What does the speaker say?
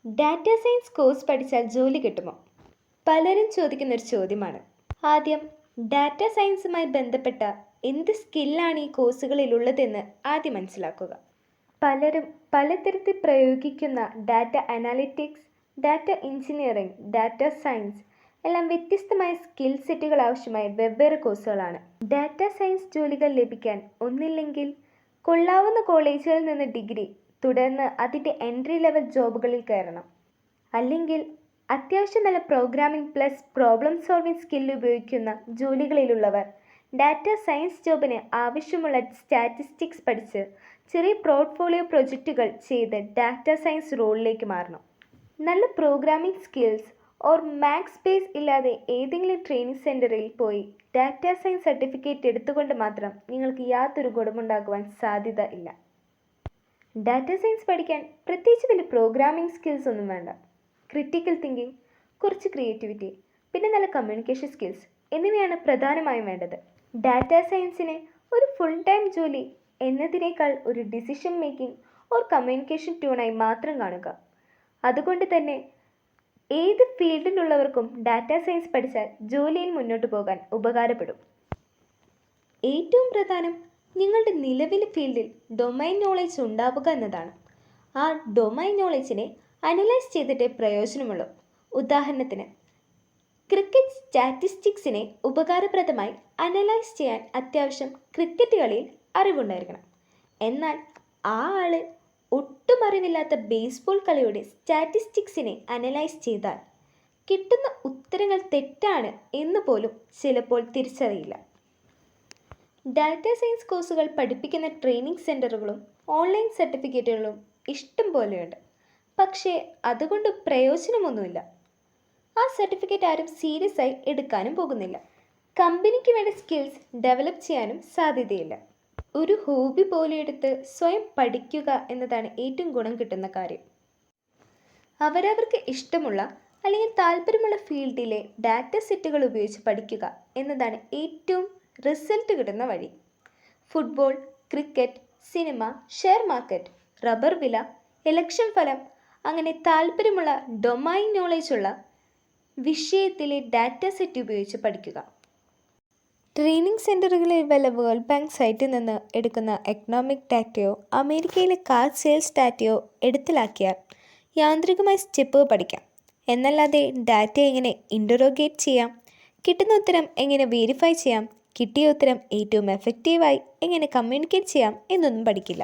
Data science course പഠിച്ചാൽ ജോലി കിട്ടുമോ? പലരും ചോദിക്കുന്നൊരു ചോദ്യമാണ്. ആദ്യം ഡാറ്റ സയൻസുമായി ബന്ധപ്പെട്ട എന്ത് സ്കില്ലാണ് ഈ കോഴ്സുകളിലുള്ളതെന്ന് ആദ്യം മനസ്സിലാക്കുക. പലരും പലതരത്തിൽ പ്രയോഗിക്കുന്ന data analytics, data engineering, data science എല്ലാം വ്യത്യസ്തമായ സ്കിൽ സെറ്റുകൾ ആവശ്യമായ വെവ്വേറെ കോഴ്സുകളാണ്. ഡാറ്റ സയൻസ് ജോലികൾ ലഭിക്കാൻ ഒന്നില്ലെങ്കിൽ കൊള്ളാവുന്ന കോളേജുകളിൽ നിന്ന് ഡിഗ്രി, തുടർന്ന് അതിൻ്റെ എൻട്രി ലെവൽ ജോബുകളിൽ കയറണം. അല്ലെങ്കിൽ അത്യാവശ്യം നല്ല programming plus problem solving skill ഉപയോഗിക്കുന്ന ജോലികളിലുള്ളവർ ഡാറ്റ സയൻസ് ജോബിന് ആവശ്യമുള്ള സ്റ്റാറ്റിസ്റ്റിക്സ് പഠിച്ച് ചെറിയ പോർട്ട്ഫോളിയോ പ്രൊജക്റ്റുകൾ ചെയ്ത് ഡാറ്റ സയൻസ് റോളിലേക്ക് മാറണം. നല്ല programming skills or maths base ഇല്ലാതെ ഏതെങ്കിലും ട്രെയിനിങ് സെൻറ്ററിൽ പോയി ഡാറ്റ സയൻസ് സർട്ടിഫിക്കറ്റ് എടുത്തുകൊണ്ട് മാത്രം നിങ്ങൾക്ക് യാതൊരു ഗുണമുണ്ടാകുവാൻ സാധ്യത ഇല്ല. ഡാറ്റ സയൻസ് പഠിക്കാൻ പ്രത്യേകിച്ച് വലിയ പ്രോഗ്രാമിംഗ് സ്കിൽസ് ഒന്നും വേണ്ട. ക്രിട്ടിക്കൽ തിങ്കിങ്, കുറച്ച് ക്രിയേറ്റിവിറ്റി, പിന്നെ നല്ല കമ്മ്യൂണിക്കേഷൻ സ്കിൽസ് എന്നിവയാണ് പ്രധാനമായും വേണ്ടത്. ഡാറ്റ സയൻസിനെ ഒരു ഫുൾ ടൈം ജോലി എന്നതിനേക്കാൾ ഒരു ഡിസിഷൻ മേക്കിംഗ് ഓർ കമ്മ്യൂണിക്കേഷൻ ട്യൂണായി മാത്രം കാണുക. അതുകൊണ്ട് തന്നെ ഏത് ഫീൽഡിലുള്ളവർക്കും ഡാറ്റ സയൻസ് പഠിച്ചാൽ ജോലിയിൽ മുന്നോട്ട് പോകാൻ ഉപകാരപ്പെടും. ഏറ്റവും പ്രധാനം നിങ്ങളുടെ നിലവിലെ ഫീൽഡിൽ ഡൊമൈൻ നോളേജ് ഉണ്ടാവുക എന്നതാണ്. ആ ഡൊമൈൻ നോളേജിനെ അനലൈസ് ചെയ്തിട്ടേ പ്രയോജനമുള്ളൂ. ഉദാഹരണത്തിന്, ക്രിക്കറ്റ് സ്റ്റാറ്റിസ്റ്റിക്സിനെ ഉപകാരപ്രദമായി അനലൈസ് ചെയ്യാൻ അത്യാവശ്യം ക്രിക്കറ്റ് കളിയിൽ അറിവുണ്ടായിരിക്കണം. എന്നാൽ ആ ആള് ഒട്ടും അറിവില്ലാത്ത ബേസ്ബോൾ കളിയുടെ സ്റ്റാറ്റിസ്റ്റിക്സിനെ അനലൈസ് ചെയ്താൽ കിട്ടുന്ന ഉത്തരങ്ങൾ തെറ്റാണ് എന്ന് പോലും ചിലപ്പോൾ തിരിച്ചറിയില്ല. ഡാറ്റ സയൻസ് കോഴ്സുകൾ പഠിപ്പിക്കുന്ന ട്രെയിനിങ് സെൻറ്ററുകളും ഓൺലൈൻ സർട്ടിഫിക്കറ്റുകളും ഇഷ്ടം പോലെയുണ്ട്. പക്ഷേ അതുകൊണ്ട് പ്രയോജനമൊന്നുമില്ല. ആ സർട്ടിഫിക്കറ്റ് ആരും സീരിയസ് ആയി എടുക്കാനും പോകുന്നില്ല. കമ്പനിക്ക് വേണ്ട സ്കിൽസ് ഡെവലപ്പ് ചെയ്യാനും സാധ്യതയില്ല. ഒരു ഹോബി പോലെ എടുത്ത് സ്വയം പഠിക്കുക എന്നതാണ് ഏറ്റവും ഗുണം കിട്ടുന്ന കാര്യം. അവരവർക്ക് ഇഷ്ടമുള്ള അല്ലെങ്കിൽ താല്പര്യമുള്ള ഫീൽഡിലെ ഡാറ്റ സെറ്റുകൾ ഉപയോഗിച്ച് പഠിക്കുക എന്നതാണ് ഏറ്റവും റിസൾട്ട് കിട്ടുന്ന വഴി. Football, cricket, cinema, share market, rubber വില, ഇലക്ഷൻ ഫലം, അങ്ങനെ താല്പര്യമുള്ള ഡൊമൈൻ നോളേജുള്ള വിഷയത്തിലെ ഡാറ്റ സെറ്റ് ഉപയോഗിച്ച് പഠിക്കുക. ട്രെയിനിങ് സെൻറ്ററുകളിൽ വല്ല വേൾഡ് ബാങ്ക് സൈറ്റിൽ നിന്ന് എടുക്കുന്ന എക്കണോമിക് ഡാറ്റയോ അമേരിക്കയിലെ കാർ സെയിൽസ് ഡാറ്റയോ എടുത്തിലാക്കിയാൽ യാന്ത്രികമായി സ്റ്റെപ്പ് പഠിക്കാം. എന്നല്ലാതെ ഡാറ്റ എങ്ങനെ ഇൻ്ററോഗേറ്റ് ചെയ്യാം, കിട്ടുന്ന ഉത്തരം എങ്ങനെ വെരിഫൈ ചെയ്യാം, കിട്ടിയ ഉത്തരം ഏറ്റവും എഫക്റ്റീവായി എങ്ങനെ കമ്മ്യൂണിക്കേറ്റ് ചെയ്യാം എന്നൊന്നും പഠിക്കില്ല.